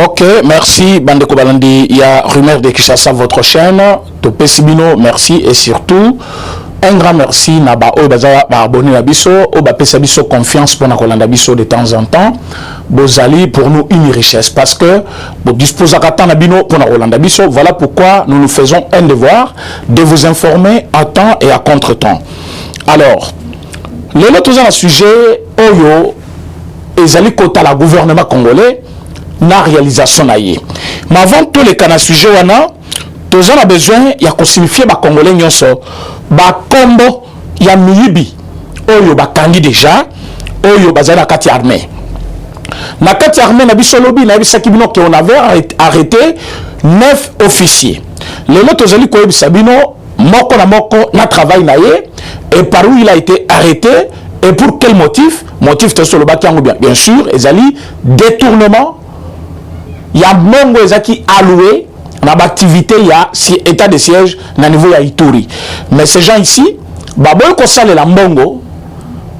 Ok, merci Bandeko Balandi. Il y a Rumeur de Kinshasa, votre chaîne. Topé Sibino, merci. Et surtout, un grand merci Naba Obaza abonné à Bisso, Obapesa Bisso confiance pour Nakolanda Bisso de temps en temps. Bozali pour nous une richesse parce que vous disposez à Katan Nabino pour Nakolanda Bisso. Voilà pourquoi nous nous faisons un devoir de vous informer à temps et à contre-temps. Alors, le autre sujet, Oyo, Ezali Kota, la gouvernement congolais, na réalisation naïe. Mais avant tous les cas de sujet, nous avons besoin de signifier les Congolais nyonso ba kombo ya miyibi oyo bakangi déjà oyo bazali na kati armée na kati armée na biso lobi na bisaki bino que on avait arrêté 9 officiers le lot tozali ko yebisa bino moko na travail na ye et par où il a été arrêté et pour quel motif to solo bakango bien sûr ezali détournement ya mongo ezaki alloué na activité il y a état de siège na niveau ya Ituri. Mais ces gens ici baboy ko sale la mbongo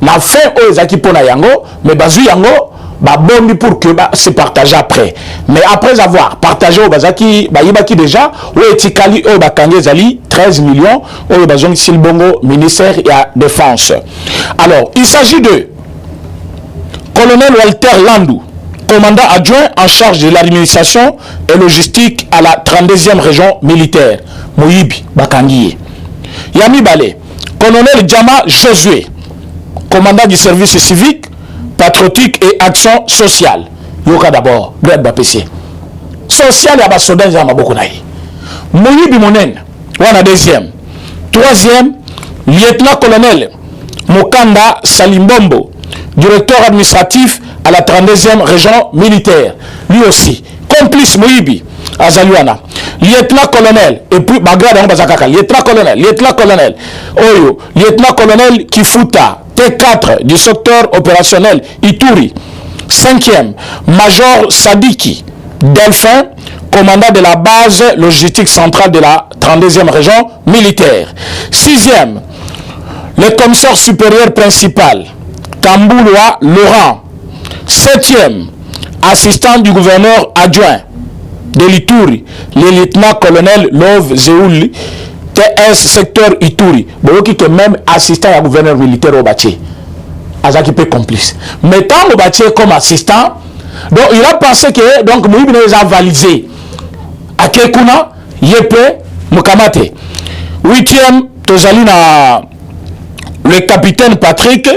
na fin o ezaki pona yango mais bazu yango babombi pour que se partager après. Mais après avoir partagé au bazaki bayibaki déjà o etikali o bakange zali 13 millions o bazong sil bongo ministère ya défense. Alors, il s'agit de colonel Walter Landou, commandant adjoint en charge de l'administration et logistique à la 32e région militaire, Moïbi Bakangiye. Yami Bale, colonel Djama Josué, commandant du service civique, patriotique et action sociale. Yoka d'abord, Brad Bapessé. Social, yaba sodan Djama Bokonaï. Moïbi Monen, wana deuxième. Troisième, lieutenant-colonel Mokanda Salimbombo, directeur administratif à la 32e région militaire. Lui aussi, complice Moïbi, Azaluana. Lieutenant-colonel, et puis Bagrada Bazakaka, lieutenant-colonel, Oyo, lieutenant-colonel Kifuta, T4 du secteur opérationnel Ituri. 5e, major Sadiki, Delphin, commandant de la base logistique centrale de la 32e région militaire. 6e, le commissaire supérieur principal, Kambouloa Laurent. 7e, assistant du gouverneur adjoint de l'Ituri, le lieutenant-colonel Love Zeouli, TS secteur Ituri. Boyoki que même assistant à gouverneur militaire au Bati. Azaki peut complice. Mais tant au Bati comme assistant, donc il a pensé que donc Moïbi les a validé. À Kekuna, Yepe, Mokamate. 8e, Tozalina, le capitaine Patrick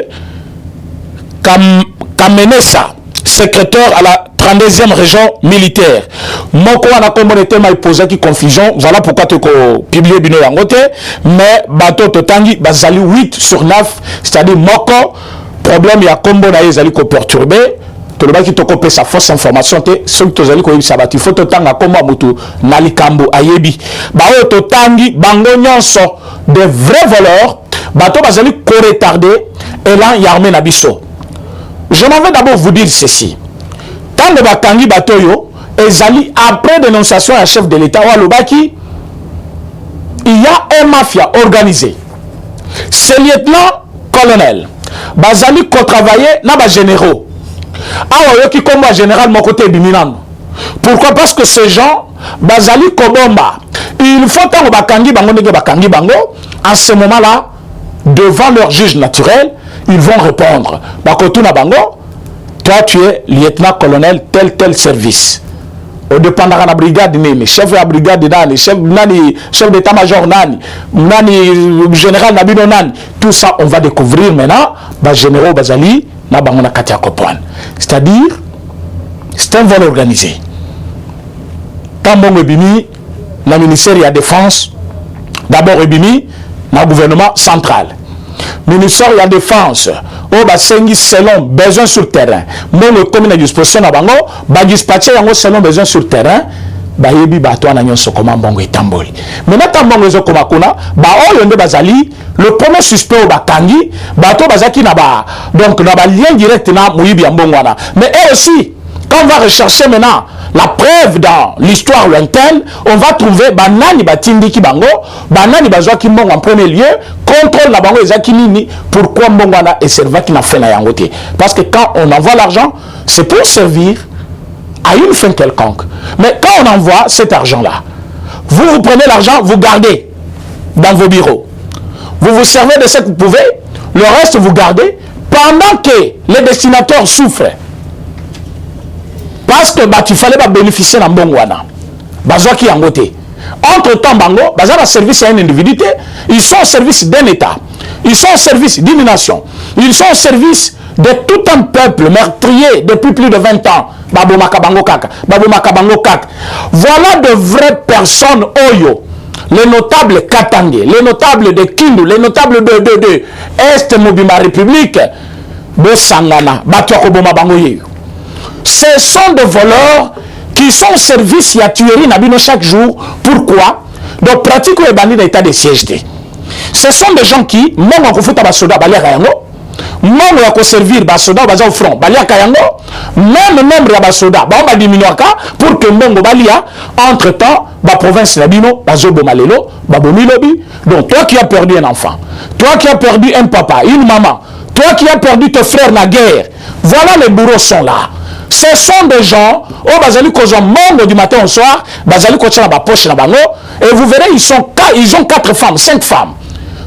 Kamenesa, secrétaire à la 32e région militaire. Moko wana kombo ne tema ipoza ki confusion, voilà pourquoi tu publié bino yangote, mais bato totangi bazali 8 sur 9, c'est-à-dire moko problème ya kombo na ezali ko perturber. Tolobaki toko sa fausse information te ceux qui tozali ko yebisa bati faut totanga kombo mutu na likambo ayebi. Ba o totangi bango nyonso de vrais voleurs, bato bazali ko retarder elan yarmé na biso. Je m'en vais d'abord vous dire ceci. Tant de Batangi Batoyo, ezali après dénonciation à chef de l'État Walobaki, il y a un mafia organisé. Ce lieutenant-colonel, bazali ko travailler na ba généraux. Awa yoki comme général mon côté biminano. Pourquoi? Parce que ces gens bazali kobomba. Il faut tant Bakangi bango nege Bakangi bango en ce moment-là devant leur juge naturel. Ils vont répondre. Bakotuna Bango, toi tu es lieutenant-colonel tel service. Au dépendant de la brigade, chef de la brigade, chef d'état-major, général Nabino Nani. Tout ça, on va découvrir maintenant. Généraux Bazali, Nabangona Katia Kopwan. C'est-à-dire, c'est un vol organisé. Quand bon Ebimi, le ministère de la Défense, d'abord Ebimi, le gouvernement central. Ministère de la Défense, selon besoin sur terrain. Moi, le commune à disposition à Bango, dispatcher selon besoin sur terrain. Bayebi bato na nyonso koma mbongo etamboli. Maintenant tambongo ezo koma kuna, oyo bazali le premier suspect au bakangi, bato bazaki na ba donc na ba lien direct na Moïbi mbongo wana. Mais eux aussi, quand on va rechercher maintenant la preuve dans l'histoire lointaine, on va trouver banani batindi ki bango, banani bazwa ki mbongo en premier lieu, contrôle la bango ezaki nini, pourquoi mbongo wana et serva ki na fait na yangote. Parce que quand on envoie l'argent, c'est pour servir à une fin quelconque. Mais quand on envoie cet argent-là, vous prenez l'argent, vous gardez dans vos bureaux. Vous vous servez de ce que vous pouvez, le reste vous gardez, pendant que les destinataires souffrent. Parce que tu fallait bénéficier d'un bon wana. Qui en côté. Entre-temps, Bango, un service à une individu, ils sont au service d'un État. Ils sont au service d'une nation. Ils sont au service de tout un peuple meurtrier depuis plus de 20 ans. Voilà de vraies personnes Oyo. Les notables Katangé, les notables de Kindu, les notables de Est Mobima République, de Sangana, Batuakoboma Bangoye. Ce sont des voleurs qui sont au service de tuerie Nabino chaque jour. Pourquoi? Donc, pratique les bandits d'état de siège. Ce sont des gens qui, même en Kofuta Basoda, Balia Kayango, même en servir Basoda, Baza au front, Balia Kayango, même membre de Basoda, Bamba Diminuaka, pour que Mongo Balia, entre-temps, la province Nabino, Bazobo Malelo, Babomilobi. Donc, toi qui as perdu un enfant, toi qui as perdu un papa, une maman, toi qui as perdu tes frères na guerre, voilà les bourreaux sont là. Ce sont des gens, oh, Bazali Kozon, monde du matin au soir, Bazali Kozon, la poche na bango, et vous verrez, ils ont 4 femmes, 5 femmes.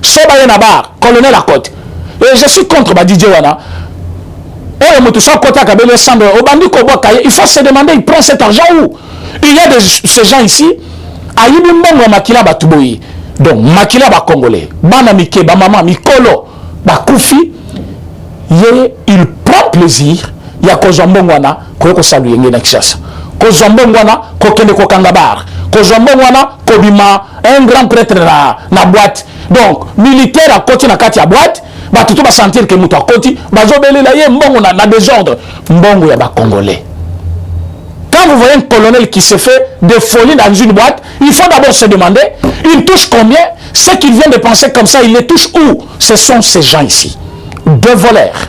Sobaye Nabar, colonel à côte. Et je suis contre Badidje Wana. Oh, il faut se demander, il prend cet argent où? Il y a ces gens ici, Aïbi Mbongo Makila Batouboui. Donc, Makila ba Congolais, Banamike, Bamama, Mikolo, Bakoufi, il prend plaisir. Il y a Kozambongwana, Koko Saluye Nexas. Kozambongwana, Kokende Kokangabar. Kozambongwana, Kobima, un grand prêtre na boîte. Donc, militaire à côté na kati à boîte, tout va sentir que Mouta Koti, Bazobele la ye, Mbongo na désordre. Mbongo ya ba Congolais. Quand vous voyez un colonel qui se fait des folies dans une boîte, il faut d'abord se demander, il touche combien? Ceux qui viennent de penser comme ça, il les touche où? Ce sont ces gens ici. Deux voleurs.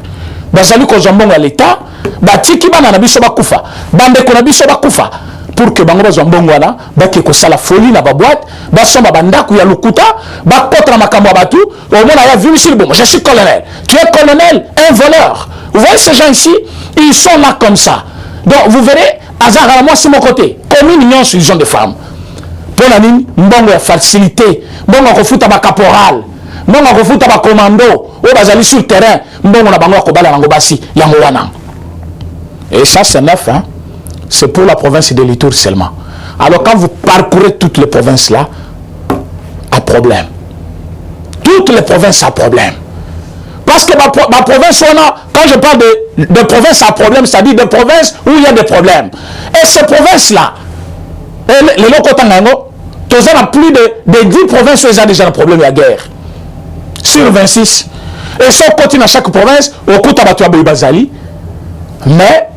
Bazali Kozambongo à l'État, Batiki Banana Bisoba Koufa, Bande Konabiso Bakoufa, pour que Bango Zambongwana, Baki Kosala folie na ba boîte, Basomba Bandaku ya Lukuta, Bakotra Makamwa Batu, au moins il y a vu ici, bon, je suis colonel. Tu es colonel, un voleur. Vous voyez ces gens ici, ils sont là comme ça. Donc vous verrez, Azar à moi, c'est mon côté. Comme une union, ils ont des femmes. Pour la ligne, Mbongo a facilité, Mbongo a refoute à caporal, Mbongo a refoute à commando, ou Bazali sur le terrain, Mbongo a Bango a Kobala Langobasi, Yangowana. Et ça, c'est neuf, hein? C'est pour la province de Litour seulement. Alors, quand vous parcourez toutes les provinces là, à problème. Toutes les provinces à problème. Parce que ma province, quand je parle de provinces à problème, c'est-à-dire de provinces où il y a des problèmes. Et ces provinces-là, les Lokotangango, tu as plus de 10 provinces où il y a déjà un problème de guerre. Sur 26. Et ça, on continue à chaque province, au coup de Bazali. Mais,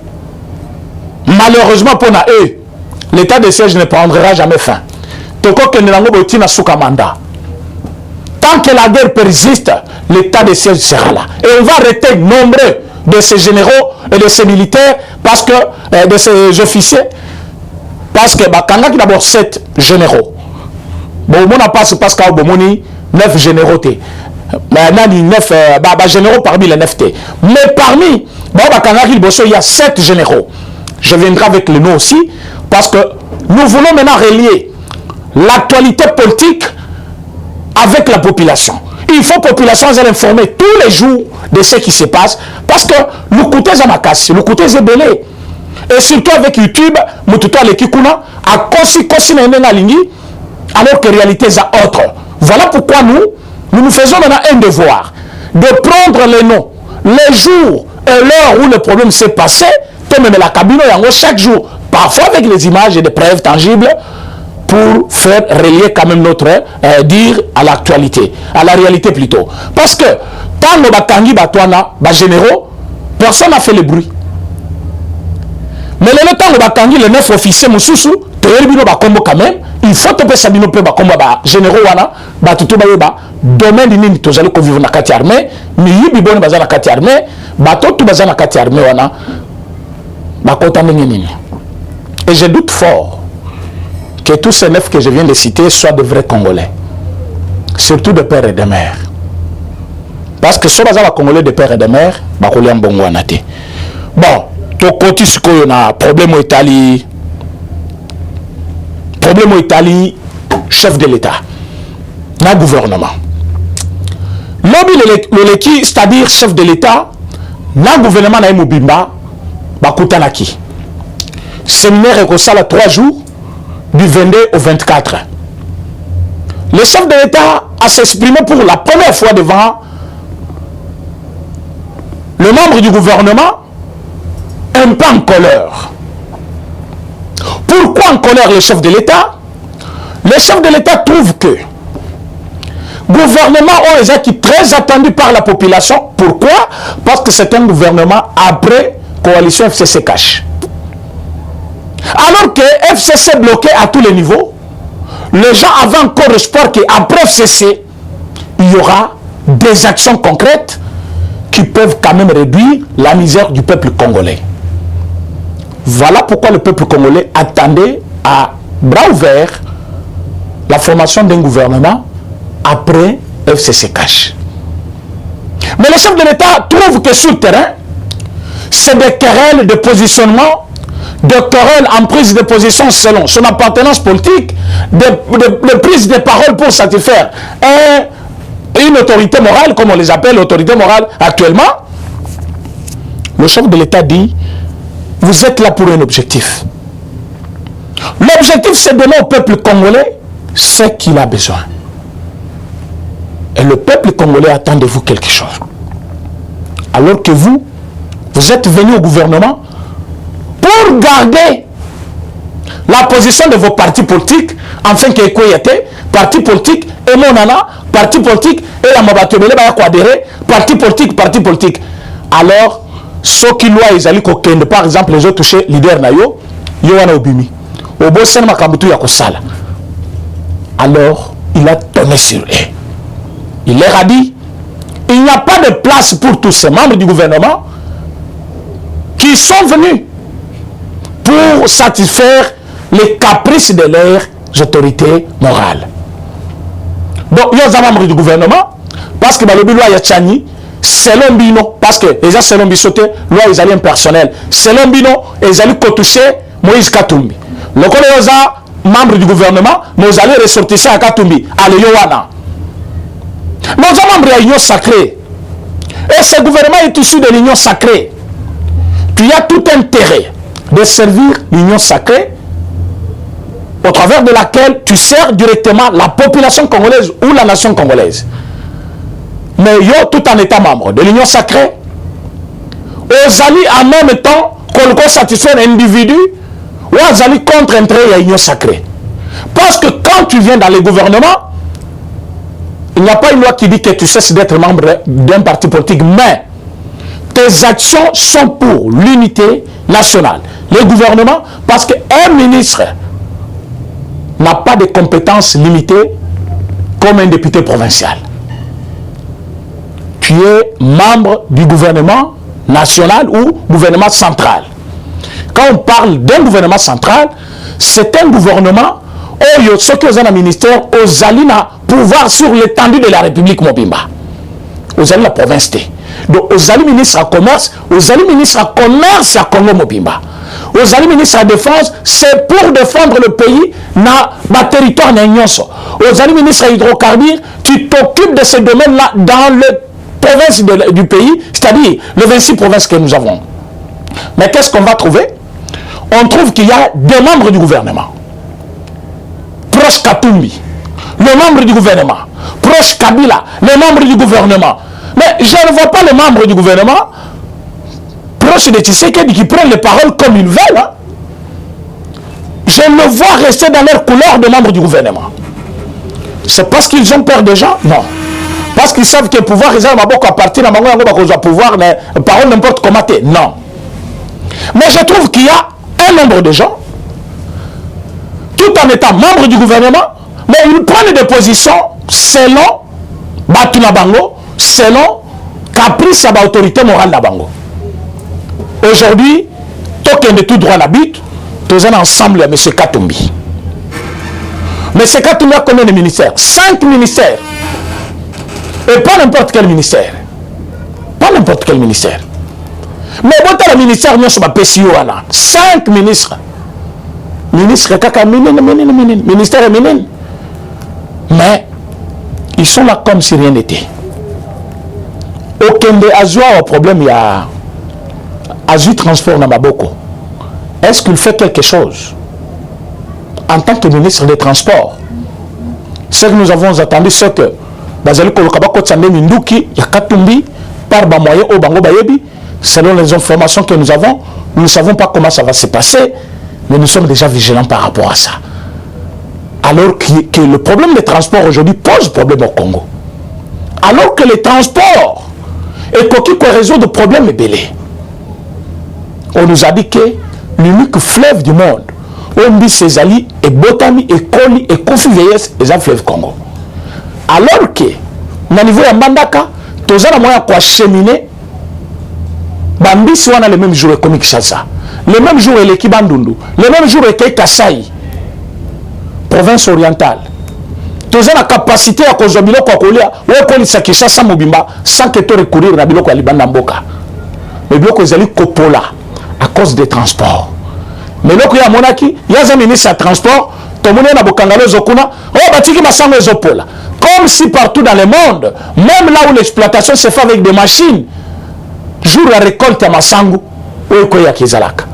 malheureusement pour eux, l'état de siège ne prendra jamais fin. Tant que la guerre persiste, l'état de siège sera là. Et on va arrêter nombreux de ces généraux et de ces militaires, parce que, de ces officiers, parce que, quand il y a d'abord 7 généraux, bon, on a passé parce qu'il y a 9 généraux. Mais 9 généraux parmi les 9 T. Mais parmi, il y a 7 généraux. Je viendrai avec le nom aussi, parce que nous voulons maintenant relier l'actualité politique avec la population. Il faut que la population soit informée tous les jours de ce qui se passe, parce que nous coûtons à ma casse, nous coûtons à belé. Et surtout avec YouTube, nous coûtons à l'équikuna, à kosi na lingi, alors que réalité est autre. Voilà pourquoi nous faisons maintenant un devoir de prendre les noms, les jours et l'heure où le problème s'est passé, comme la cabine chaque jour, parfois avec les images et des preuves tangibles, pour faire relier quand même notre dire à l'actualité, à la réalité plutôt. Parce que tant que batangi batwana, généraux, personne n'a fait le bruit. Mais le temps que batangi les 9 officiers mususu, quand même, il faut que Sabino pe bakomba ba généraux wana, batutu ba domaine nini tozali ko vivre na kati armée, mais yibi bon bazana kati armée, batotu bazana kati armée wana, bakota nini. Et je doute fort que tous ces 9 que je viens de citer soient de vrais Congolais. Surtout de père et de mère. Parce que si on a Congolais de père et de mère, on a bon, tokoti sikoyo na problème au Italie. Problème au Italie, chef de l'État, na gouvernement. Lobby le leki, c'est-à-dire chef de l'État, na gouvernement na Mobimba, bakutanaki. Séminaire ekosala 3 jours, du 22 au 24. Le chef de l'État a s'exprimé pour la première fois devant le membre du gouvernement, un peu en colère. Pourquoi en colère le chef de l'État? Le chef de l'État trouve que le gouvernement qui est très attendu par la population. Pourquoi? Parce que c'est un gouvernement après coalition FCC cash. Alors que FCC bloqué à tous les niveaux, les gens avaient encore espoir qu'après FCC, il y aura des actions concrètes qui peuvent quand même réduire la misère du peuple congolais. Voilà pourquoi le peuple congolais attendait à bras ouverts la formation d'un gouvernement après FCC cash. Mais le chef de l'État trouve que sur le terrain, c'est des querelles de positionnement, de querelles en prise de position selon son appartenance politique, de prise de parole pour satisfaire une autorité morale, comme on les appelle, l'autorité morale actuellement. Le chef de l'État dit, vous êtes là pour un objectif. L'objectif, c'est de donner au peuple congolais ce qu'il a besoin. Et le peuple congolais attend de vous quelque chose. Alors que vous êtes venu au gouvernement pour garder la position de vos partis politiques, afin que Ekoyete, parti politique, et Monana, parti politique, et la Mabatobele, parti politique. Alors, ceux qui loient, ils allaient kokende, par exemple, les autres touchés, leader Nayo, Yohana Obimi. Obo Sen Makabutu Yakosala. Alors, il a tourné sur eux. Il leur a dit, il n'y a pas de place pour tous ces membres du gouvernement qui sont venus pour satisfaire les caprices de leurs autorités morales. Donc, il y a des membres du gouvernement, parce que le loi Yachani, selon Bino, parce que les gens selon Bissoté, loi ils allaient impersonnel. Selon Bino, ils allaient toucher Moïse Katumbi. Le collègue membre du gouvernement, nous allons ressortir ça à Katumbi, à l'Yowana. Nous sommes membres de l'union sacrée. Et ce gouvernement est issu de l'union sacrée. Puis il y a tout intérêt de servir l'union sacrée au travers de laquelle tu sers directement la population congolaise ou la nation congolaise. Mais yo, tout en étant membre de l'union sacrée, aux alliés en même temps qu'on satisfait un individu, ou aux alliés contre entrer à l'union sacrée. Parce que quand tu viens dans le gouvernement, il n'y a pas une loi qui dit que tu cesses d'être membre d'un parti politique, mais tes actions sont pour l'unité nationale. Le gouvernement, parce qu'un ministre n'a pas de compétences limitées comme un député provincial. Tu es membre du gouvernement national ou gouvernement central. Quand on parle d'un gouvernement central, c'est un gouvernement où ceux qui ont un ministère, aux alina pouvoir sur l'étendue de la République Mobimba. Aux alina la province T. Donc aux alina ministre à commerce, aux alina ministre à commerce à Congo Mobimba. Aux alina ministre à défense, c'est pour défendre le pays dans le territoire n'ignoso. Aux alina ministre à hydrocarbures, tu t'occupes de ce domaine-là dans le province du pays, c'est-à-dire les 26 provinces que nous avons. Mais qu'est-ce qu'on va trouver? On trouve qu'il y a des membres du gouvernement. Proche Katumbi, les membres du gouvernement. Proche Kabila, les membres du gouvernement. Mais je ne vois pas les membres du gouvernement proches de Tshisekedi qui prennent les paroles comme ils veulent. Hein. Je ne vois rester dans leur couleur de membres du gouvernement. C'est parce qu'ils ont peur des gens? Non. Parce qu'ils savent que le pouvoir, ils ont à partir de pouvoir, parole n'importe comment. Non. Mais je trouve qu'il y a un nombre de gens, tout en étant membres du gouvernement, mais ils prennent des positions selon Batuna Bango, selon caprice à l'autorité morale de Bango. Aujourd'hui, token de tout droit n'habite, tous ensemble avec M. Katumbi. M. Katumbi a combien de ministères? 5 ministères. Et pas n'importe quel ministère. Pas n'importe quel ministère. Mais bon, le ministère, nous sommes PCO, 5 ministres. Ministre kaka ministère est minine. Mais ils sont là comme si rien n'était. Aucun des Azua au problème, il y a Azui Transport Namaboko. Est-ce qu'il fait quelque chose en tant que ministre des Transports? Ce que nous avons attendu, c'est que Bazali Kolokabako Tsande Minduki, Yakatumbi, par Bamoye au Bango Bayebi, selon les informations que nous avons, nous ne savons pas comment ça va se passer. Mais nous sommes déjà vigilants par rapport à ça. Alors que le problème des transports aujourd'hui pose problème au Congo. Alors que les transports et qu'aucun réseau de problèmes est belé. On nous a dit que l'unique fleuve du monde, on dit Césali et Botami et Koli et Kofi Veyes, les fleuves Congo. Alors que, au niveau de Mbandaka, tous les moyens pour acheminer, Bambis on a le même jour comme Kinshasa. Le même jour, il est Bandundu. Le même jour, il est Kasaï, province orientale. Tous la capacité à cause de Biloko Akolia, ou à Kolisa Kinshasa Mobimba, sans que tu recourir à Biloko Alibanda Mboka. Mais Biloko Zali Kopola, à cause des transports. Mais là, il y a Monaki, il y a un ministre de transport, tout le monde a Bokangalo Zokuna, oh, Batiki Massango Zopola. Comme si partout dans le monde, même là où l'exploitation se fait avec des machines, jour la récolte à Massango, ou à Kizalaka.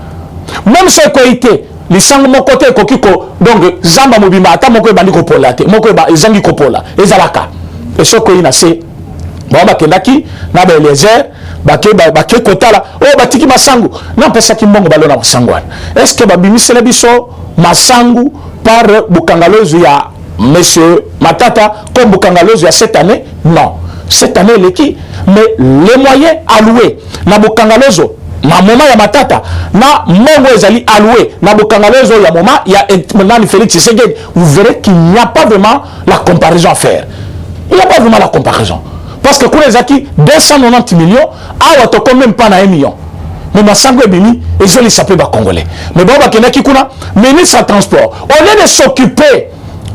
Même si quoi été les sangs mon côté kokiko donc zamba mobima ata moko bandi ko polate moko ba ezangi ko pola ezalaka et ce ko ina se ba kendaki na ba Eliezer ba ke kotala o batiki masangu na pesa ki mbongo balona masangwana est-ce que ba bimisela biso masangu par bukangalozo ya monsieur Matata comme bukangalozo ya cette année? Non, cette année l'équipe, mais les moyens alloués na bukangalozo na moment ya Matata na mongo ezali alloué na bokangalezo ya moment ya Nani Félix Tshisekedi, vous verrez qu'il n'y a pas vraiment la comparaison à faire. Il n'y a pas vraiment la comparaison parce que pour les acquis 290 millions awa to quand même pas na 1 million mais masango bimi ezoli sapé ba congolais mais bon bakendaki kuna ministre de transport au lieu de s'occuper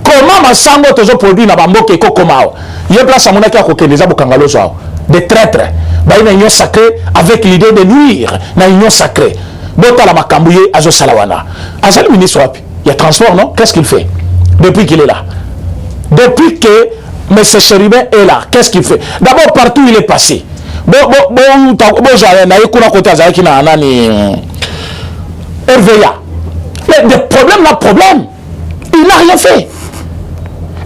comment masango tozo produit na bamboke ko komao ye place amonaki akokende za bokangalezo awa des traîtres. Bah, une union sacrée avec l'idée de nuire. Une union sacrée. Bota la Makambouye, Azo Salawana. Azal ministre, il y a transport, non? Qu'est-ce qu'il fait? Depuis qu'il est là. Depuis que M. Chéribin est là, qu'est-ce qu'il fait? D'abord, partout il est passé. RVA. Mais des problèmes, là, problème. Il n'a rien fait.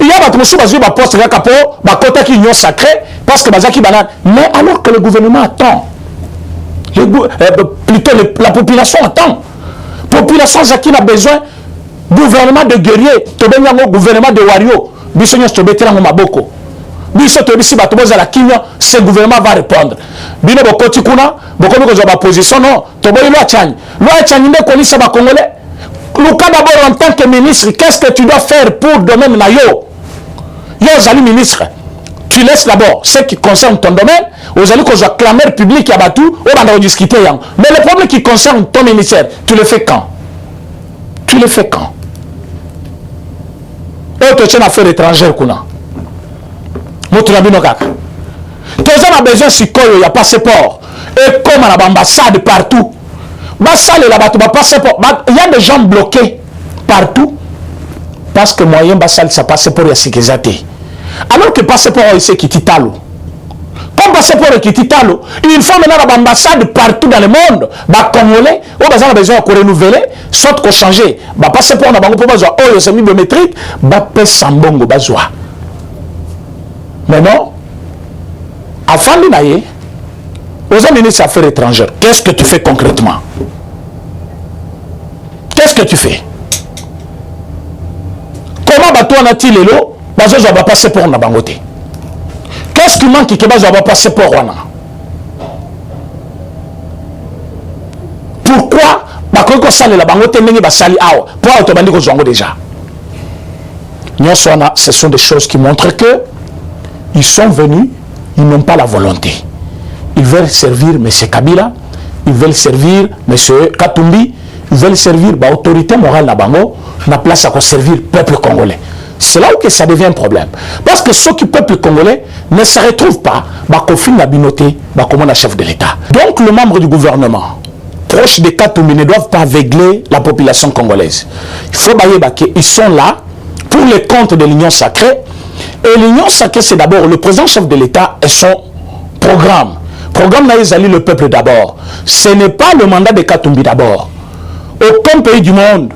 Il y a un poste qui est union sacrée parce que mais alors que le gouvernement attend, plutôt la population attend. La population qui a besoin du gouvernement de guerriers, de gouvernement de wario, ce gouvernement va répondre. Position non, Luka d'abord en tant que ministre, qu'est-ce que tu dois faire pour le domaine Nayo? Yo, Zali ministre, tu laisses d'abord ce qui concerne ton domaine, aux alliés qu'on soit clameur public à Batou, on va en discuter. Mais le problème qui concerne ton ministère, tu le fais quand? Tu le fais quand? Et tu tiens affaires étrangères, Kuna. Moutounabino Kaka. Tu as besoin si il y a passeport. Et comme à l'ambassade partout. Il y a des gens bloqués partout parce que moyen basal ça passeport ya sécurité. Alors que passeport c'est qui titalo. Comme passeport qui titalo, il faut maintenant l'ambassade partout dans le monde. Ba congolais, on a besoin de renouveler, soit qu'on changer. Ba passeport na bango pour besoin oh c'est biométrique, ba pèse sambongo bazwa. Mais non. Afin de naïe, aux ministres des Affaires étrangères, qu'est-ce que tu fais concrètement? Qu'est-ce que tu fais? Comment on a-t-il les lots? Je vais passer pour un bangoté. Qu'est-ce qui manque que je vais passer pour un? Pourquoi on sali la bangoté n'est sali awa? Pourquoi on te dit que déjà? Ce sont des choses qui montrent que ils sont venus, ils n'ont pas la volonté. Ils veulent servir M. Kabila, ils veulent servir M. Katumbi, ils veulent servir l'autorité morale na bango, na place à servir le peuple congolais. C'est là où que ça devient un problème. Parce que ceux qui peuple congolais ne se retrouvent pas, conflit la binoté, comme un chef de l'État. Donc, les membres du gouvernement, proches des Katumbi, ne doivent pas aveugler la population congolaise. Il faut qu'ils sont là pour les comptes de l'Union sacrée. Et l'Union sacrée, c'est d'abord le président chef de l'État et son programme. Programme Naïzali, le peuple d'abord. Ce n'est pas le mandat de Katumbi d'abord. Aucun pays du monde,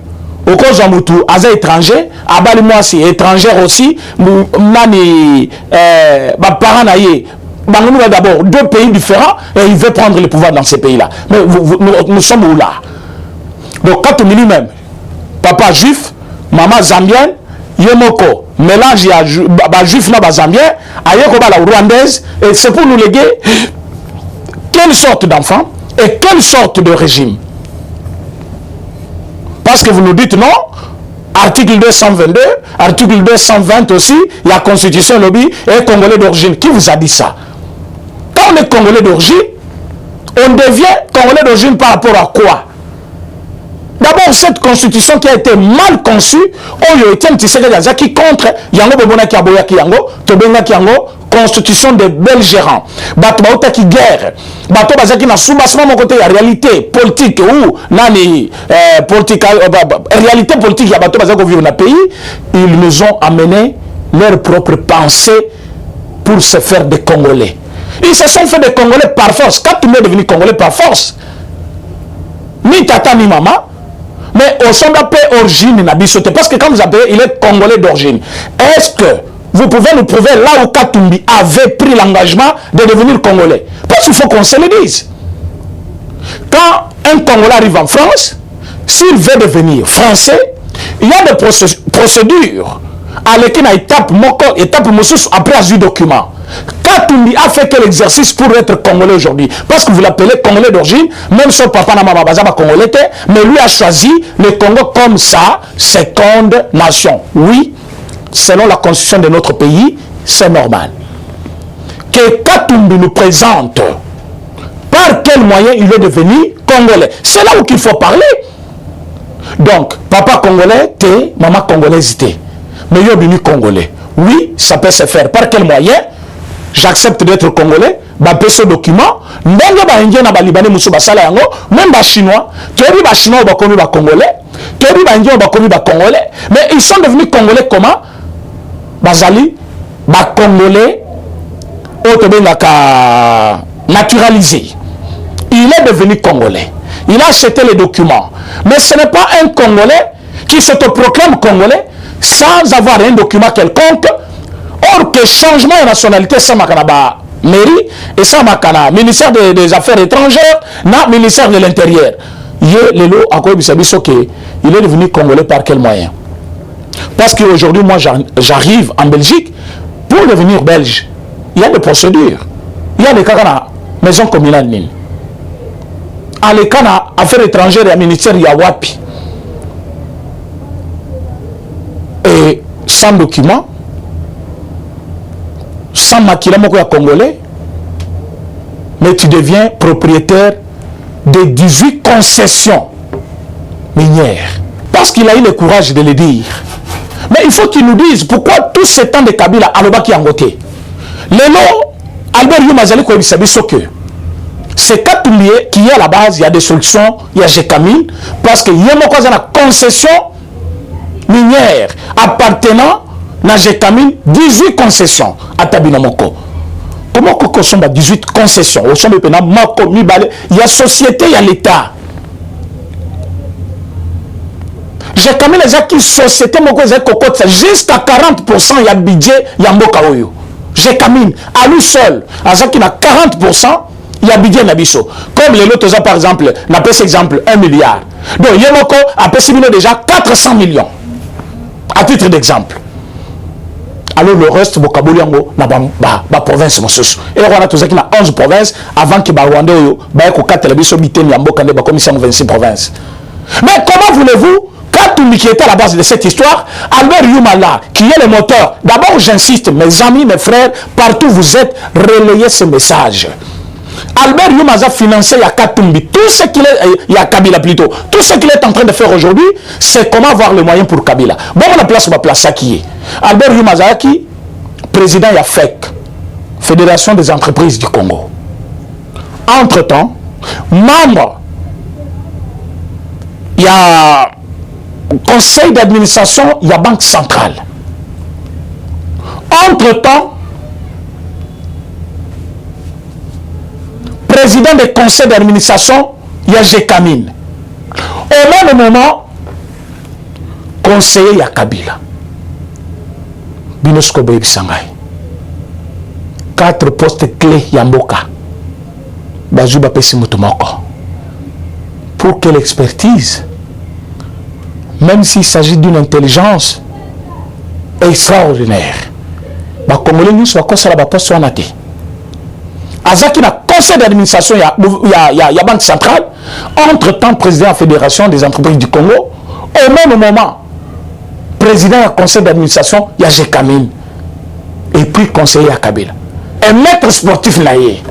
aucun Zamoutou, Aza étranger, Abali Moasi, étranger aussi, Mani, parents naïe, d'abord deux pays différents et il veut prendre le pouvoir dans ces pays-là. Mais nous sommes où là? Donc Katumbi lui-même, papa juif, maman zambienne, Yemoko, mélange ya juif na zambien, ayeko la rwandaise, et c'est pour nous léguer quelle sorte d'enfant et quelle sorte de régime. Parce que vous nous dites non, article 222, article 220 aussi, la constitution lobby est congolais d'origine. Qui vous a dit ça? Quand on est congolais d'origine, on devient congolais d'origine par rapport à quoi? D'abord, cette constitution qui a été mal conçue, qui contre Yango Bobona Kiaboya Kiyango, Tobenga Kiyango, constitution de belgérants. Bato Baouta qui guerre. Bato Bazaki na soubassement mon côté, la réalité politique ou nani politique, réalité politique, ya Bato Bazaki vivre dans le pays, ils nous ont amené leurs propres pensées pour se faire des Congolais. Ils se sont fait des Congolais par force. Quand tout le monde est devenu Congolais par force, ni tata ni maman, mais au son d'appel origine n'abisote. Parce que quand vous appelez, il est Congolais d'origine. Est-ce que vous pouvez nous prouver là où Katumbi avait pris l'engagement de devenir Congolais? Parce qu'il faut qu'on se le dise. Quand un Congolais arrive en France, s'il veut devenir français, il y a des procédures à l'équipe étape Moussous après un document. Katumbi a fait quel exercice pour être Congolais aujourd'hui? Parce que vous l'appelez Congolais d'origine, même son papa n'a pas Congolais, mais lui a choisi le Congo comme sa seconde nation. Oui, selon la constitution de notre pays, c'est normal. Que Katumbi nous présente par quel moyen il est devenu Congolais. C'est là où il faut parler. Donc, papa Congolais, t'es, maman Congolaise, t'es. Mais il est devenu Congolais. Oui, ça peut se faire. Par quel moyen? J'accepte d'être Congolais, je ce document, ndenge ba indien na ba libanais musu basala yango, même ba chinois, tobi ba chinois ba komi ba congolais, tobi ba indien ba komi ba congolais, mais ils sont devenus congolais comment? Bazali ba congolais ka naturalisé. Il est devenu congolais. Il a acheté les documents. Mais ce n'est pas un Congolais qui s'autoproclame Congolais sans avoir un document quelconque. Or que changement de nationalité, ça m'a mairie et ça m'a ministère des Affaires étrangères, na ministère de l'Intérieur. Il est devenu Congolais par quel moyen? Parce qu'aujourd'hui, moi, j'arrive en Belgique pour devenir belge. Il y a des procédures. Il y a des cas dans la maison communale. En les cas des Affaires étrangères et ministère, il y a Wapi. Et sans document, sans maquiller mon congolais, mais tu deviens propriétaire de 18 concessions minières. Parce qu'il a eu le courage de le dire. Mais il faut qu'il nous dise pourquoi tout ce temps de Kabila a le bas qui a voté. Le nom, Albert Youmazali c'est Katumbi qui est à la base, il y a des solutions, il y a Jekamine, parce qu'il y a une concession minière appartenant à Jekamine, 18 concessions à Tabinamoko. Comment qu'on sont 18 concessions? Il y a société, il y a l'État. Jekamine, il y a une société jusqu'à 40%, il y a budget, il y a Mboka Oyo. Jekamine, à lui seul, à qui a 40%, il y a budget Nabiso. Comme les lots, par exemple, n'a pas cet exemple 1 milliard. Donc, Yemoko a payé déjà 400 millions. À titre d'exemple. Alors le reste, Bokaboliango, n'a pas province. Et on a tous qui a 11 provinces avant que Rwanda ait 4 télévisions biteni en Bokande, comme 26 provinces. Mais comment voulez-vous, Katumbi qui était à la base de cette histoire, Albert Youmala, qui est le moteur, d'abord j'insiste, mes amis, mes frères, partout vous êtes, relayez ce message. Albert Youm a financé Yakatumbi. Tout ce qu'il est, il y a Kabila plutôt. Tout ce qu'il est en train de faire aujourd'hui, c'est comment avoir les moyens pour Kabila. Bon, on a place ça qui est. Albert Youm Azaki, président YAFEC, Fédération des entreprises du Congo. Entre-temps, membre, il y a conseil d'administration, il y a Banque centrale. Entre-temps, président des conseils d'administration, il y a Jekamine. Au même moment, conseiller, il y a Kabila. Binosko Baby Sangai. 4 postes clés, Yamboka. Bazuba Pesimutumoko. Pour que l'expertise, même s'il s'agit d'une intelligence extraordinaire, les Congolais soient comme la poste soit naté. Azaki na conseil d'administration, il y a Banque centrale, entre-temps président de la Fédération des entreprises du Congo, au même moment, président du conseil d'administration, il y a Jekamine, et puis conseiller à Kabila. Un maître sportif naïe.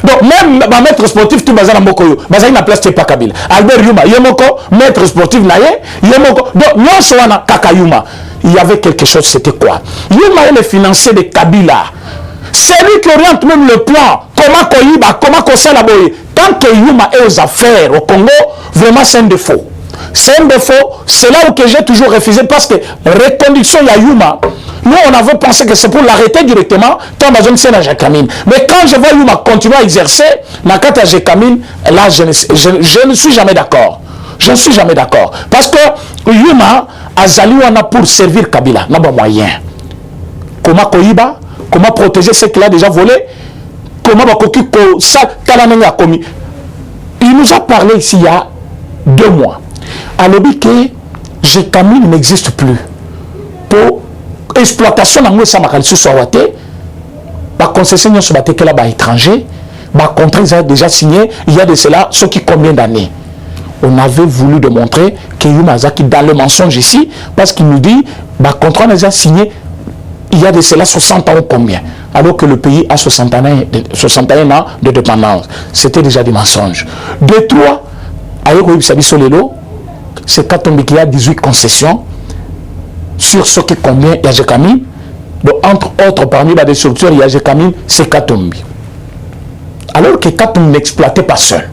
Donc même ma maître sportif tout bazar Mokoyo, bazar na place pas Kabila. Albert Yuma, Yemoko, maître sportif naïe, Yemoko. Donc non seulement Kaka Yuma, il y avait quelque chose, c'était quoi? Yuma est le financier de Kabila. C'est lui qui oriente même le plan. Comment Koyiba, comment Kosa la boye. Tant que Yuma est aux affaires au Congo, vraiment c'est un défaut. C'est un défaut. C'est là où que j'ai toujours refusé parce que reconduction il y a Yuma. Nous, on avait pensé que c'est pour l'arrêter directement, tant besoin de la Jekamine. Mais quand je vois Yuma continuer à exercer, dans le cas de Jekamine, là, je ne suis jamais d'accord. Je ne suis jamais d'accord. Parce que Yuma a Zaliwana pour servir Kabila. N'a pas moyen. Comment Koyiba, comment protéger ceux qu'il a déjà volé, comment a commis. Il nous a parlé ici il y a 2 mois. À l'objet que Jekamine n'existe plus. Pour exploitation dans ça makalisu soawate ba concession sur ba tekela ba étranger ba contrat ils ont déjà signé il y a de cela ce qui combien d'années on avait voulu démontrer que Yuma Azaki dans le mensonge ici parce qu'il nous dit ba contrat déjà signé il y a de cela 60 ans ou combien alors que le pays a 61 ans de dépendance. C'était déjà des mensonges. De 3 ayoko bisabiso lelo c'est Katombi qui a 18 concessions sur ce qui combien il y a Jekamine. Donc entre autres parmi les structures il y a Jekamine, c'est Katumbi. Alors que Katumbi n'exploitait pas seul.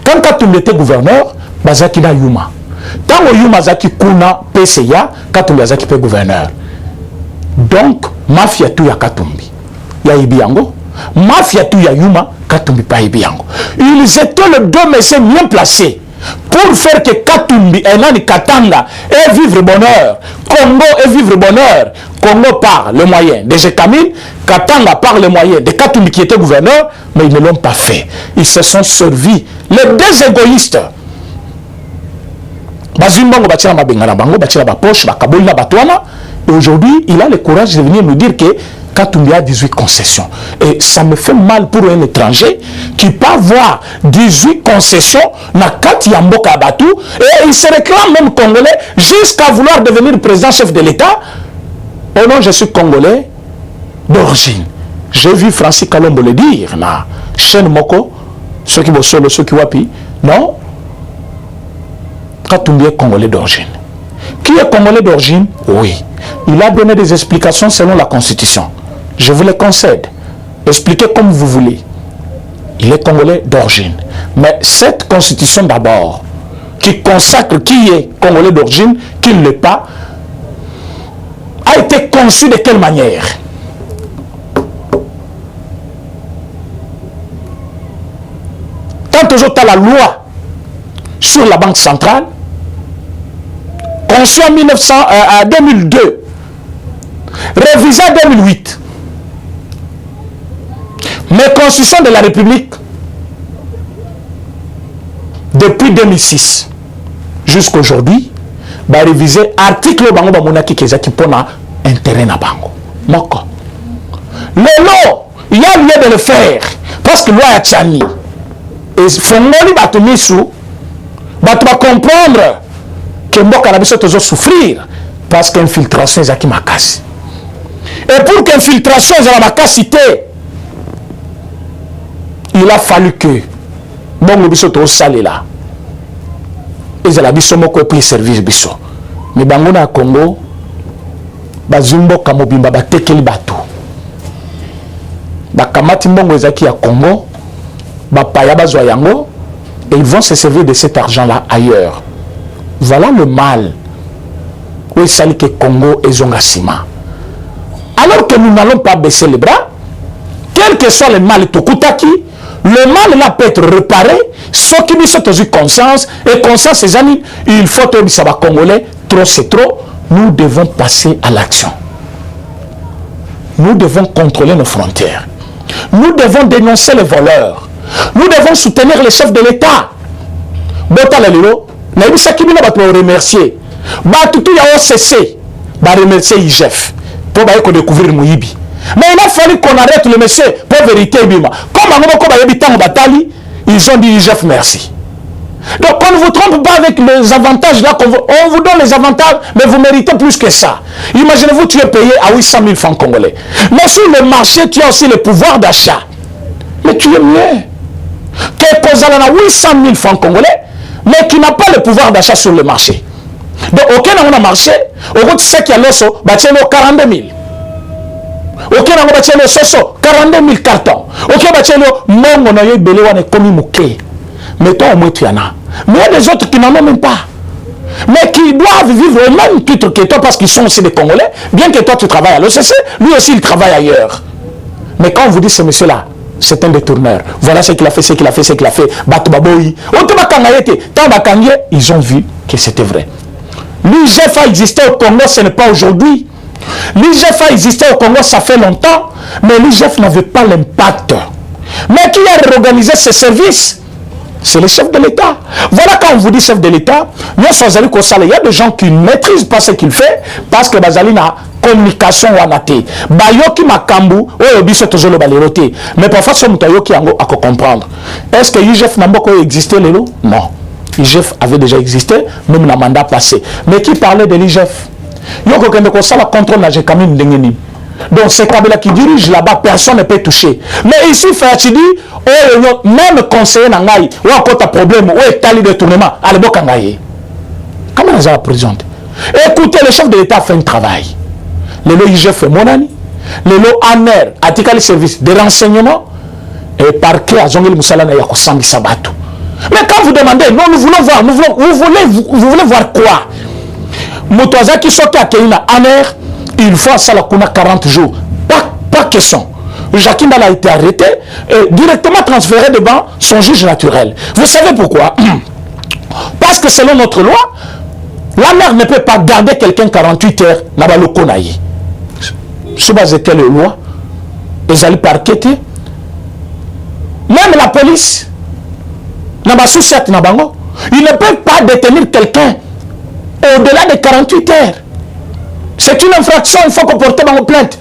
Quand Katumbi était gouverneur, Bazaki na Yuma. Quand Yuma Zaki Kuna PCA, Katumbi Azaki était gouverneur. Donc mafia tout ya Katumbi. Ya Ibiango. Mafia tout ya Yuma, Katumbi pas Ibiango. Ils étaient les 2 messieurs bien placés pour faire que Katumbi et Nani Katanga et vivre bonheur. Congo et vivre bonheur. Congo par le moyen de Jekamine, Katanga par le moyen de Katumbi qui était gouverneur, mais ils ne l'ont pas fait. Ils se sont servis. Les 2 égoïstes. Et aujourd'hui, il a le courage de venir nous dire que Katumbi a 18 concessions. Et ça me fait mal pour un étranger qui peut avoir 18 concessions na Kati Yamboka Abatu et il se réclame même congolais jusqu'à vouloir devenir président chef de l'État. Oh non, je suis congolais d'origine. J'ai vu Francis Kalombo le dire na chaîne Moko, ceux qui vont solo, ceux qui wapi. Non, Katumbi est congolais d'origine. Qui est congolais d'origine? Oui. Il a donné des explications selon la Constitution. Je vous les concède. Expliquez comme vous voulez. Il est congolais d'origine. Mais cette Constitution d'abord, qui consacre qui est congolais d'origine, qui ne l'est pas, a été conçue de quelle manière? Quand aujourd'hui la loi sur la Banque centrale, conçue en 2002, révisée en 2008, mais Constitution de la République, depuis 2006 jusqu'à aujourd'hui, va réviser article bango ba monaki kezaki pona intérêt na bango. Moko. Lelo, il y a lieu de le faire parce que loi a tchani. Et fongoli batumisu, batu va comprendre que mboka na biso tozo souffrir parce qu'infiltration ezaki makasi. Et pour qu'infiltration ezala makasi te, il a fallu que bon biso to salé là ils la biso moko pour service biso mais bango na Congo bazumbo kamobimba batekeli bato bakamati mbongo ezaki ya Congo bapaya bazwa yango et ils vont se servir de cet argent là ailleurs. Voilà le mal où il s'agit que Congo et Zongasima. Alors que nous n'allons pas baisser les bras, quel que soit le mal Tokutaki, le mal là peut être réparé, ce qui nous sont conscience, et conscience, ces amis, il faut que ça va Congolais, trop c'est trop, nous devons passer à l'action. Nous devons contrôler nos frontières. Nous devons dénoncer les voleurs. Nous devons soutenir les chefs de l'État. Bota Lelilo, Naïbisa Kibina va te remercier. Batutu ya OCC, va remercier IGF pour découvrir Mouibi. Mais il a fallu qu'on arrête le monsieur pour vérité Bima. Comme en Batali, ils ont dit IGF merci. Donc on ne vous trompe pas avec les avantages là, on vous donne les avantages, mais vous méritez plus que ça. Imaginez-vous, tu es payé à 800 000 francs congolais. Mais sur le marché, tu as aussi le pouvoir d'achat. Mais tu es mieux. Quelqu'un a 800 000 francs congolais, mais qui n'a pas le pouvoir d'achat sur le marché. Donc, aucun n'a un marché, au route c'est qu'il y a l'osso, bâtien 42 000. Aucun n'a bâtien l'osso, 42 000 cartons. Aucun bâtien mon a eu belé wane comme mouké. Mettons au moins tu y en as. Mais il y a des autres qui n'en ont même pas. Mais qui doivent vivre au même titre que toi parce qu'ils sont aussi des Congolais, bien que toi tu travailles à l'OCC, lui aussi il travaille ailleurs. Mais quand on vous dit ce monsieur-là, c'est un détourneur. Voilà ce qu'il a fait, ce qu'il a fait, ce qu'il a fait. Batubaboui. Ils ont vu que c'était vrai. L'IGF a existé au Congo, ce n'est pas aujourd'hui. L'IGF a existé au Congo, ça fait longtemps. Mais l'IGF n'avait pas l'impact. Mais qui a réorganisé ses services? C'est le chef de l'État. Voilà quand on vous dit chef de l'État, il y a des gens qui ne maîtrisent pas ce qu'il fait parce que Bazali n'a communication ou anaté. Bayoki makambu, oyobiso tozolo baleroté. Mais parfois, ce mutayoki yango à comprendre. Est-ce que IGF n'a pas existé, Lélo? Non. IGF avait déjà existé, même dans le mandat passé. Mais qui parlait de l'IGF? Yoko Kendeko, ça la contrôle n'a jamais d'engeni. Donc c'est Kabila qui dirige là-bas, personne ne peut toucher. Mais ici, Fayachidi, même conseiller Nangaï, ou encore ta problème, ou est tali de tournement, à l'époque Nangaï. Comment on a présente? Écoutez, le chef de l'État fait un travail. Le IGF fait mon ami. Le ANER, Atikali Service de renseignement, et parquet à Zongeli Moussala Nayako Sambi Sabato. Mais quand vous demandez, non, nous voulons voir, vous voulez voir quoi? Motoaza qui sort à Kéina, ANER, il faut à Salakuna 40 jours. Pas question. Jacqueline a été arrêté et directement transféré devant son juge naturel. Vous savez pourquoi? Parce que selon notre loi, la mère ne peut pas garder quelqu'un 48 heures dans le Konaï. Sous base de quelle loi? Ils allaient parqueter. Même la police, il ne peut pas détenir quelqu'un au-delà de 48 heures. C'est une infraction, il faut qu'on porte dans plainte.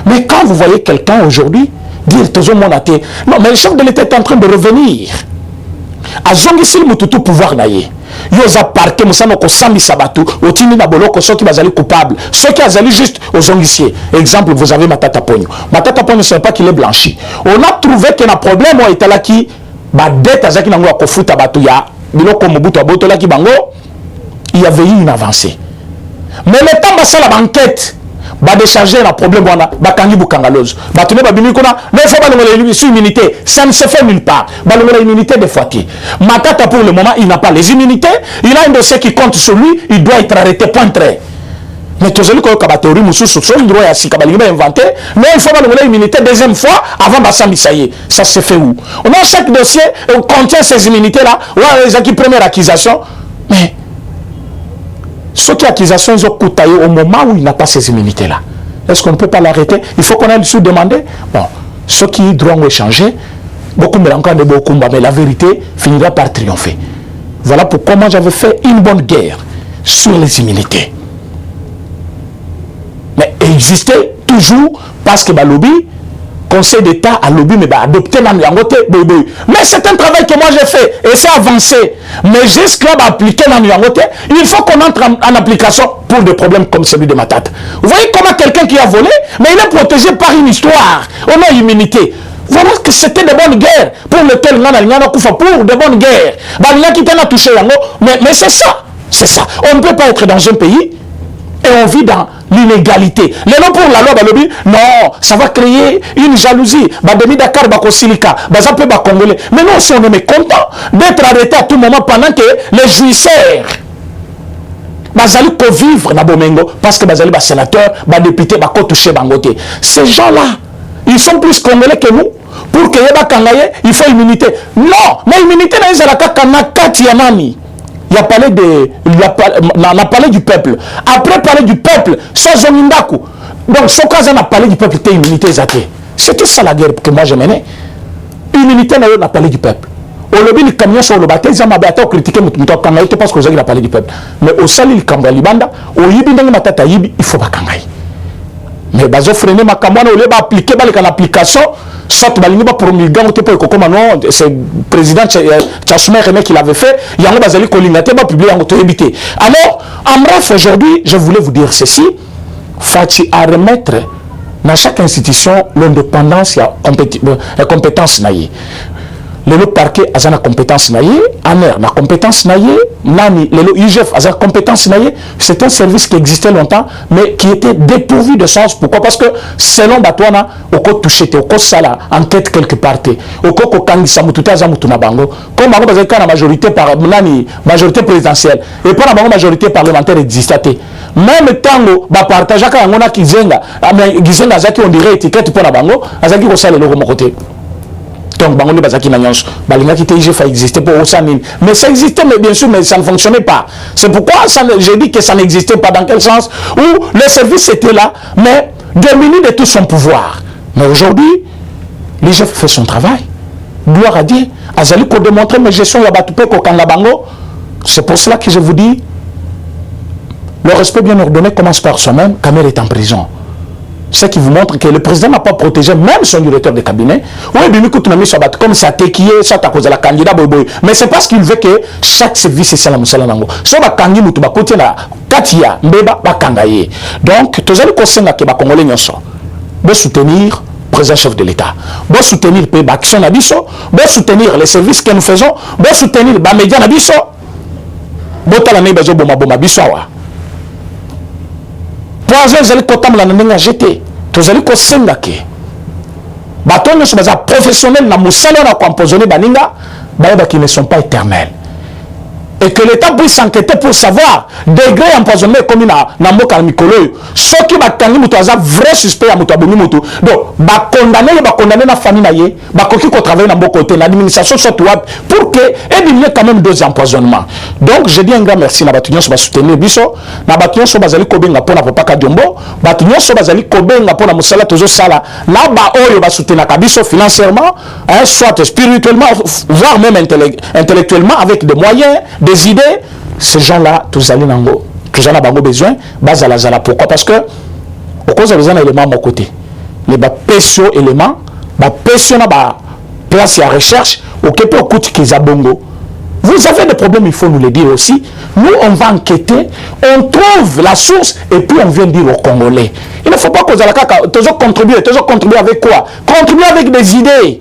Mais quand vous voyez quelqu'un aujourd'hui dire toujours mon athée, non, mais le chef de l'État est en train de revenir. A Zongisil Mututu pouvoir naïe. Yosa parquet Moussano Kosami Sabatu, Otini Naboloko, ceux qui bazali coupables, ceux qui azali juste aux zongissiers. Exemple, vous avez Matata Pogno. Matata Pogno ne sait pas qu'il est blanchi. On a trouvé qu'il y a un problème au État qui, dette à Zaki Nango à Kofuta Batuya, Biloko Mobutu Abotola qui Bango, il y avait eu une avancée. Mais le temps de la banquette, va décharger le problème, va kangi boukangalose. Va tenir la bimikona, mais il faut pas le immunité. Ça ne se fait nulle part. Va le immunité des fois. Matata pour le moment, il n'a pas les immunités. Il a un dossier qui compte sur lui, il doit être arrêté, point trait. Mais tu sais que la théorie, il doit être inventé. Mais il faut pas l'immunité deuxième fois avant de s'ailler. Ça se fait où? On a chaque dossier, on contient ces immunités-là. On a les acquis première accusation. Mais ceux qui accusations, ils ont coûté au moment où il n'a pas ces immunités-là. Est-ce qu'on ne peut pas l'arrêter? Il faut qu'on aille sous-demander. Bon, ceux qui doivent échanger, beaucoup me encore de beaucoup, mais la vérité finira par triompher. Voilà pourquoi moi j'avais fait une bonne guerre sur les immunités. Mais existait toujours parce que le lobby, Conseil d'État a lobby, mais adopté dans Yangote. Mais c'est un travail que moi j'ai fait et c'est avancé. Mais jusqu'à appliquer dans Yangote, il faut qu'on entre en application pour des problèmes comme celui de Matata. Vous voyez comment quelqu'un qui a volé, mais il est protégé par une histoire. On a immunité. Voilà que c'était de bonnes guerres pour lesquelles pour de bonnes guerres. Qui t'a touché mais c'est ça. C'est ça. On ne peut pas être dans un pays et on vit dans l'inégalité. Les noms pour la loi, non, ça va créer une jalousie. Bademi Dakar, Bakosilika, Bazapé Bakongolais. Mais non, si on est mécontent d'être arrêté à tout moment pendant que les jouisseurs Bazali ko vivre na Bomengo parce que Bazali ba sénateur, ba député, ba ko toucher bangoté. Ces gens-là, ils sont plus congolais que nous. Pour que Yeba Kangaye, il faut immunité. Non, mais immunité na Izalaka Kanakati Yanami. Il a parlé du peuple. Après parler du peuple, sans Zonindaku. Donc, ce cas, on a parlé du peuple, c'était immunité Zate. C'était ça la guerre que moi je menais. Immunité, on a parlé du peuple. Au lobby, les camions sur le bateau, ils ont critiqué Kangaï parce que vous avez parlé du peuple. Mais au sali, le Kamba Libanda, au Yibi, il faut pas Kangaï. Mais bazo freiner ma Kambana, au lieu d'appliquer l'application, soit balingi ba promulguer on te pas comme non c'est le président Tchasoumer René qui l'avait fait il y a un bazali kolingate ba publier en éviter. Alors en bref aujourd'hui je voulais vous dire ceci, Fati à remettre dans chaque institution l'indépendance et compétence naïe. Le parquet a une compétence naïe, ANER na compétence naïe, Nani, le IGF a une compétence naïe. C'est un service qui existait longtemps, mais qui était dépourvu de sens. Pourquoi? Parce que selon Batouana, au côté touché, au côté sala, enquête quelque part, au côté kangi samututa zamutuna bango, comme bango bazaka la majorité par Nani, majorité présidentielle, et pas la majorité parlementaire existait. Même tango, ba partage à ngona kizenga, mais kizenga zaki on dirait étiquette pour la bango, azaki ko sala le mon côté. Donc, ça existait pour Osanine. Mais ça existait, mais bien sûr, mais ça ne fonctionnait pas. C'est pourquoi j'ai dit que ça n'existait pas. Dans quel sens? Où le service était là, mais démuni de tout son pouvoir. Mais aujourd'hui, l'IGF fait son travail. Gloire à Dieu. Azali pour démontrer mes gestions Yabatoupe Kokangabango. C'est pour cela que je vous dis, le respect bien ordonné commence par soi-même. Kamer est en prison. Ce qui vous montre que le président n'a pas protégé même son directeur de cabinet. Oui, comme ça tekié, ça t'a causé la candidat. Mais c'est parce qu'il veut que chaque service est salam salanango. Soit ba kangi mutu ba côté la katia mbeba ba kangaye. Donc tous les conseils que ba congolais nyoso. Bon soutenir président chef de l'État. Bon soutenir pe ba action nabiso, bon soutenir les services que nous faisons, bon soutenir ba médias nabiso. Bon tala ne bezo boma biso wa. Poison zali kotam la nenga jeté. To zali ko sengake. Baton sont des professionnels na musala na composer baninga, ba qui ne sont pas éternels. Et que l'État puisse s'enquêter pour savoir degré empoisonné comme na moka mikolo. Ceux qui batangi muto aza vrai suspect à muto aboni muto. Donc ba condamner na famille na ye, ba koki ko travailler na bon côté l'administration soit pour que éliminer quand même deux empoisonnements. Donc je dis un grand merci na batunyo so ba soutenir biso, na batunyo so bazali kobenga pona papa Kadiombo, batunyo so bazali kobenga pona musala tozo sala, na ba oyo ba soutenir kabiso financièrement, hein, soit spirituellement, voire même intellectuellement avec des moyens, des idées, ces gens-là, tous allés nango, tous en ont besoin, bazala. Pourquoi? Parce que, au cause de besoin d'éléments à mon côté, les pécio éléments, pécio na place à recherche, au kepe au coût qu'ils a bongo. Vous avez des problèmes, il faut nous le dire aussi. Nous, on va enquêter, on trouve la source et puis on vient dire aux Congolais. Il ne faut pas que toujours contribuer avec quoi? Contribuer avec des idées.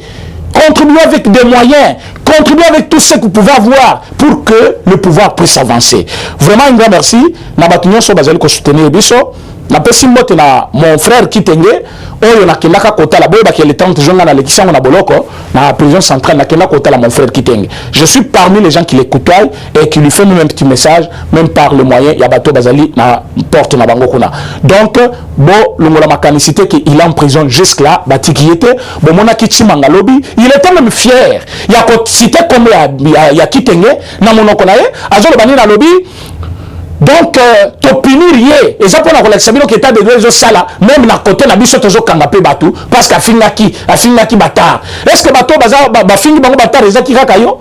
Contribuer avec des moyens, contribuer avec tout ce que vous pouvez avoir pour que le pouvoir puisse avancer. Vraiment un grand merci. Nabatunyo so bazali ko soutenir biso. Na pesi mbote na mon frère Kitenge, oyo na kendaka kota la boy ba le temps jonga na lekisango na boloko na prison centrale na kendaka kota la mon frère Kitenge. Je suis parmi les gens qui l'écoutent et qui lui font même un petit message même par le moyen ya bato bazali na porte na bango kuna. Donc bo longola makanicité qu'il est en prison jusque là batiki était bon mona kichimanga lobi, il était même fier. Il y a cité comme ya Kitenge na monoko na ye azolo bani na lobi. Donc, t'opinir yé, et ça pour la relaxation qui est de deux sala, même la côté la biso toujours kangapé batou, parce qu'à finaki batar. Est-ce que bateau fingi bango batar et zaki kakayo?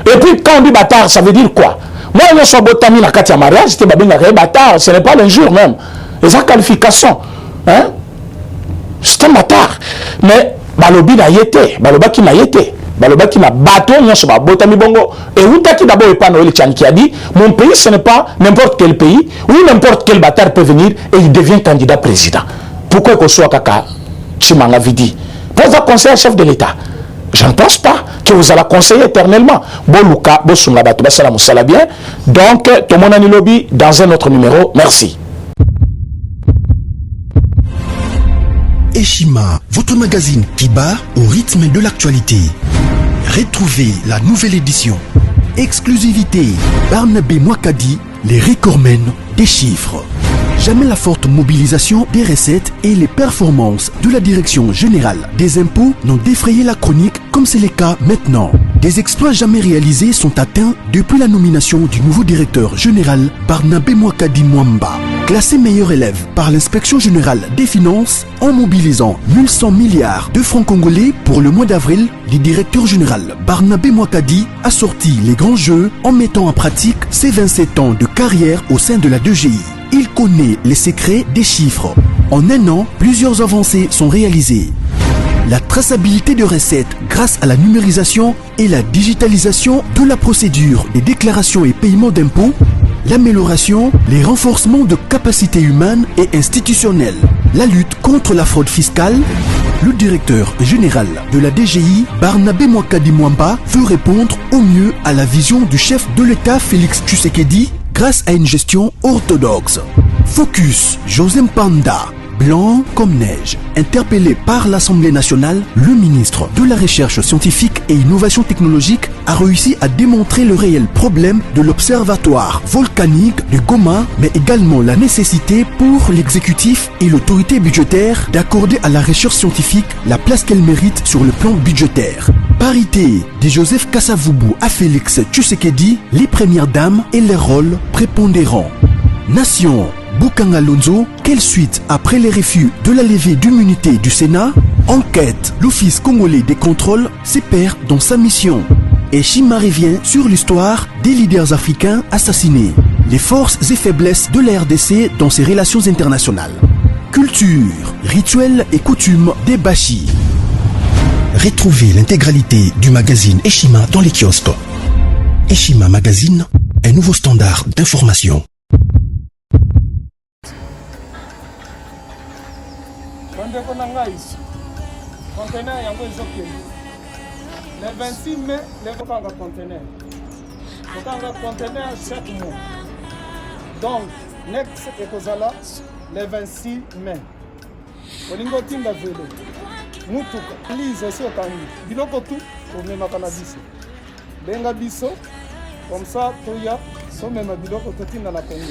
Et puis quand on dit batar, ça veut dire quoi? Moi, je suis botami na katia mariage, c'était babinga batar, ce n'est pas l'injure même. Et ça qualification, hein? C'est un batar. Mais balobi na yété, baloba qui na yété. Baloba qui na bateau nyonso ba botami bongo et outaki d'abord epano le tchan qui a dit mon pays ce n'est pas n'importe quel pays où n'importe quel bâtard peut venir et il devient candidat président. Pourquoi qu'on soit kaka chimanga vidi Pour un conseiller chef de l'État. Je ne pense pas que vous allez conseiller éternellement. Boluka, Bosunga Bato, Basala Moussala bien. Donc, tout le monde a lobby dans un autre numéro. Merci. Eshima, votre magazine qui bat au rythme de l'actualité. Retrouvez la nouvelle édition. Exclusivité, Barnabé Mouakadi, les recordmen des chiffres. Jamais la forte mobilisation des recettes et les performances de la Direction générale des impôts n'ont défrayé la chronique comme c'est le cas maintenant. Des exploits jamais réalisés sont atteints depuis la nomination du nouveau directeur général Barnabé Mouakadi Mwamba. Classé meilleur élève par l'inspection générale des finances en mobilisant 1100 milliards de francs congolais pour le mois d'avril, le directeur général Barnabé Mouakadi a sorti les grands jeux en mettant en pratique ses 27 ans de carrière au sein de la DGI. Il connaît les secrets des chiffres. En un an, plusieurs avancées sont réalisées. La traçabilité de recettes grâce à la numérisation et la digitalisation de la procédure des déclarations et paiements d'impôts, l'amélioration, les renforcements de capacités humaines et institutionnelles, la lutte contre la fraude fiscale. Le directeur général de la DGI, Barnabé Mouakadi Mwamba, veut répondre au mieux à la vision du chef de l'État Félix Tshisekedi grâce à une gestion orthodoxe. Focus, José Mpanda, blanc comme neige. Interpellé par l'Assemblée nationale, le ministre de la Recherche scientifique et innovation technologique a réussi à démontrer le réel problème de l'observatoire volcanique de Goma, mais également la nécessité pour l'exécutif et l'autorité budgétaire d'accorder à la recherche scientifique la place qu'elle mérite sur le plan budgétaire. Parité de Joseph Kasavubu à Félix Tshisekedi, les premières dames et les rôles prépondérants. Nation, Bukanga Lonzo, quelle suite après les refus de la levée d'immunité du Sénat? Enquête, l'Office congolais des contrôles se perd dans sa mission. Et Shima revient sur l'histoire des leaders africains assassinés, les forces et faiblesses de la RDC dans ses relations internationales. Culture, rituels et coutumes des Bashi. Retrouvez l'intégralité du magazine Eshima dans les kiosques. Eshima Magazine, un nouveau standard d'information. Le 26 mai, les conteneurs. Conteneur chaque mois. Donc, next ekozala le 26 mai. Olingo tinda velo. Mutuka, please aussi otangi. Biloko tout pour même na biso. Benga biso comme ça toya so même biloko totinda na Congo.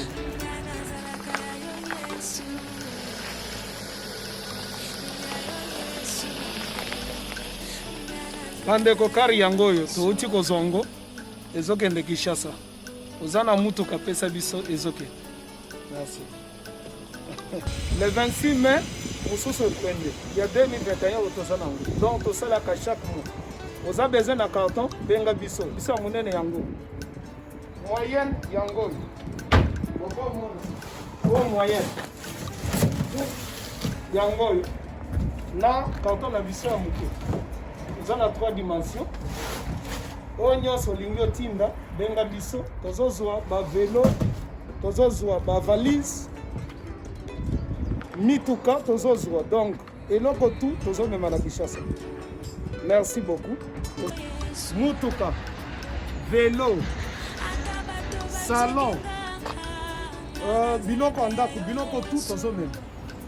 Bandeko kari yango oyo touti kozongo ezokende Kinshasa. Ozana mutuka pesa biso ezokende. Merci. Le 26 mai, mosusu ekwende. Il y a 2021 otosana ngo. Donc tosala ka chaque mois. Oza besoin na carton benga biso. Biso munene yango. Moyenne yango. Bobo moyenne. Yango. Na carton na biso ya muke. Dans la 3 dimensions. Onyo solingo tinda benga biso tozozwa ba vélo, tozozwa ba valise, mituka tozozwa. Donc eloko tout tozomema na Kinshasa. Merci beaucoup. Mutuka, vélo, salon, biloko ndako, biloko tout tozomema.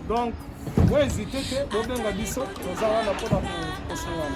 Donc vous hésitez que bobenga biso tozala na pona kosangana.